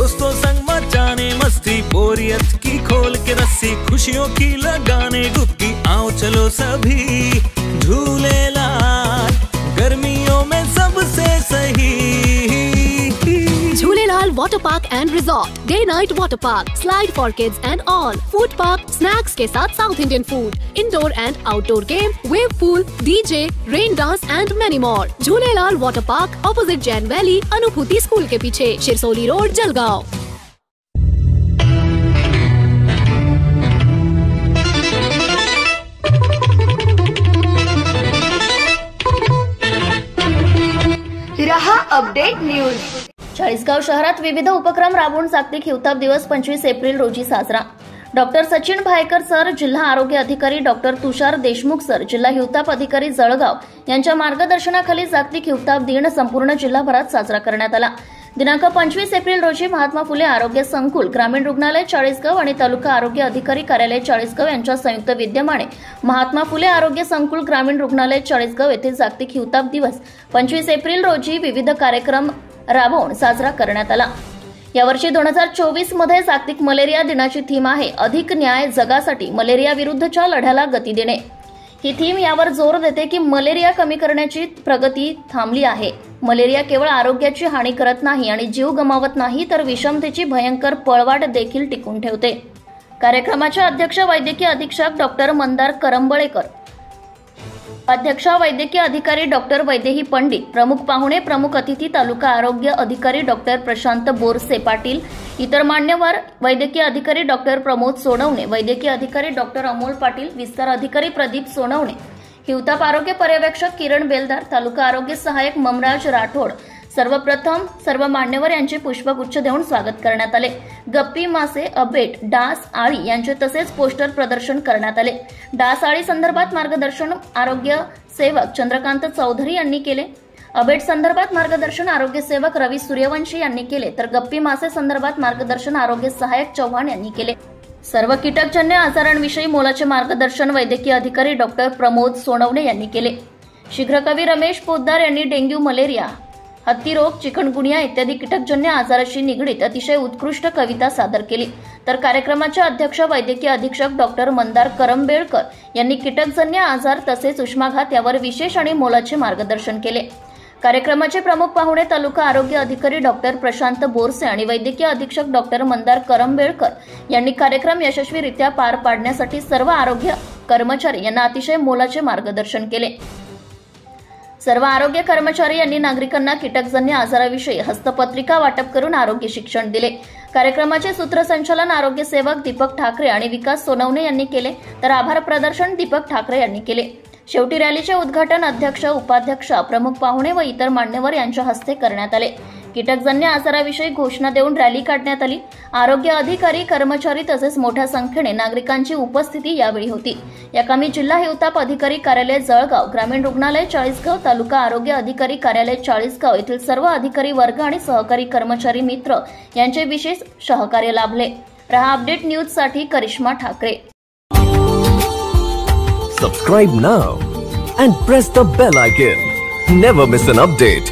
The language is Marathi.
दोस्तों संग मचाने मस्ती, बोरियत की खोल के रस्सी, खुशियों की लगाने डुबकी, आओ चलो सभी झूलेलाल, गर्मियों में सबसे सही। Jhulelal water park and resort, day night water park, slide for kids and all, food park, snacks के साथ south Indian food, indoor and outdoor game, wave pool, DJ, rain dance and many more. Jhulelal water park, opposite Jain valley, Anubhuti school के पीछे, शिरसोली रोड, जलगांव। रहा अपडेट न्यूज। चाळीसगाव शहरात विविध उपक्रम राबवून जागतिक हिवताप दिवस 25 एप्रिल रोजी साजरा। डॉक्टर सचिन भायकर सर, जिल्हा आरोग्य अधिकारी डॉक्टर तुषार देशमुख सर, जिल्हा हिवताप अधिकारी जळगाव यांच्या मार्गदर्शनाखाली जागतिक हिवताप दिन संपूर्ण जिल्हाभरात साजरा करण्यात आला। दिनांक 25 एप्रिल रोजी महात्मा फुले आरोग्य संकुल, ग्रामीण रुग्णालय चाळीसगाव आणि तालुका आरोग्य अधिकारी कार्यालय चाळीसगाव यांच्या संयुक्त विद्यमाने महात्मा फुले आरोग्य संकुल, ग्रामीण रुग्णालय चाळीसगाव येथे जागतिक हिवताप दिवस 25 एप्रिल रोजी विविध कार्यक्रम राबवून साजरा करण्यात आला। यावर्षी 2024 मध्ये जागतिक मलेरिया दिनाची थीम आहे अधिक न्याय जगासाठी, मलेरिया विरुद्धच्या लढ्याला गती देणे। ही थीम यावर जोर देते की मलेरिया कमी करण्याची प्रगती थांबली आहे। मलेरिया केवळ आरोग्याची हानी करत नाही आणि जीव गमावत नाही, तर विषमतेची भयंकर पळवाट देखील टिकून ठेवते। कार्यक्रमाचे अध्यक्ष वैद्यकीय अधीक्षक डॉक्टर मंदार करंबळेकर, अध्यक्षा वैद्यकीय अधिकारी डॉक्टर वैदेही पंडित, प्रमुख पाहुणे प्रमुख अतिथी तालुका आरोग्य अधिकारी डॉक्टर प्रशांत बोरसे पाटील, इतर मान्यवर वैद्यकीय अधिकारी डॉक्टर प्रमोद सोनवणे, वैद्यकीय अधिकारी डॉक्टर अमोल पाटील, विस्तार अधिकारी प्रदीप सोनवणे, हिवताप आरोग्य पर्यवेक्षक किरण बेलदार, तालुका आरोग्य सहाय्यक ममराज राठोड, सर्वप्रथम सर्व मान्यवर यांचे पुष्पगुच्छ देऊन स्वागत करण्यात आले। गप्पी मासे, अबेट, डास, आळी यांचे तसेच पोस्टर प्रदर्शन करण्यात आले। डास आळी संदर्भात मार्गदर्शन आरोग्य सेवक चंद्रकांत चौधरी यांनी केले। अबेट संदर्भात मार्गदर्शन आरोग्य सेवक रवी सूर्यवंशी यांनी केले, तर गप्पी मासे संदर्भात मार्गदर्शन आरोग्य सहाय्यक चव्हाण यांनी केले। सर्व कीटकजन्य आजारांविषयी मोलाचे मार्गदर्शन वैद्यकीय अधिकारी डॉक्टर प्रमोद सोनवणे यांनी केले। शीघ्रकवी रमेश पोद्दार यांनी डेंग्यू, मलेरिया, हत्तीरोग, चिकनगुनिया इत्यादी कीटकजन्य आजाराशी निगडीत अतिशय उत्कृष्ट कविता सादर केली। तर कार्यक्रमाचे अध्यक्ष वैद्यकीय अधीक्षक डॉक्टर मंदार करंबेळकर यांनी कीटकजन्य आजार तसेच उष्माघात यावर विशेष आणि मोलाचे मार्गदर्शन केले। कार्यक्रमाचे प्रमुख पाहुणे तालुका आरोग्य अधिकारी डॉक्टर प्रशांत बोरसे आणि वैद्यकीय अधीक्षक डॉक्टर मंदार करंबेळकर यांनी कार्यक्रम यशस्वीरित्या पार पाडण्यासाठी सर्व आरोग्य कर्मचारी यांना अतिशय मोलाचे मार्गदर्शन केले। सर्व आरोग्य कर्मचारी यांनी नागरिकांना कीटकजन्य आजाराविषयी हस्तपत्रिका वाटप करून आरोग्य शिक्षण दिले। कार्यक्रमाचे सूत्रसंचालन आरोग्य सेवक दीपक ठाकरे आणि विकास सोनवणे यांनी केले, तर आभार प्रदर्शन दीपक ठाकरे यांनी केले। शेवटी रॅलीचे उद्घाटन अध्यक्ष, उपाध्यक्ष, प्रमुख पाहुणे व इतर मान्यवर यांच्या हस्ते करण्यात आले। कीटकजन्य आजाराविषयी घोषणा देऊन रॅली काढण्यात आली। आरोग्य अधिकारी, कर्मचारी तसेच मोठ्या संख्येने नागरिकांची उपस्थिती यावेळी होती। याकामी जिल्हा हिवताप अधिकारी कार्यालय जळगाव, ग्रामीण रुग्णालय चाळीसगाव, तालुका आरोग्य अधिकारी कार्यालय चाळीसगाव येथील सर्व अधिकारी वर्ग आणि सहकारी कर्मचारी मित्र यांचे विशेष सहकार्य लाभले। रहा अपडेट न्यूज साठी Karishma Thackeray. Subscribe now and press the bell icon. Never miss an update.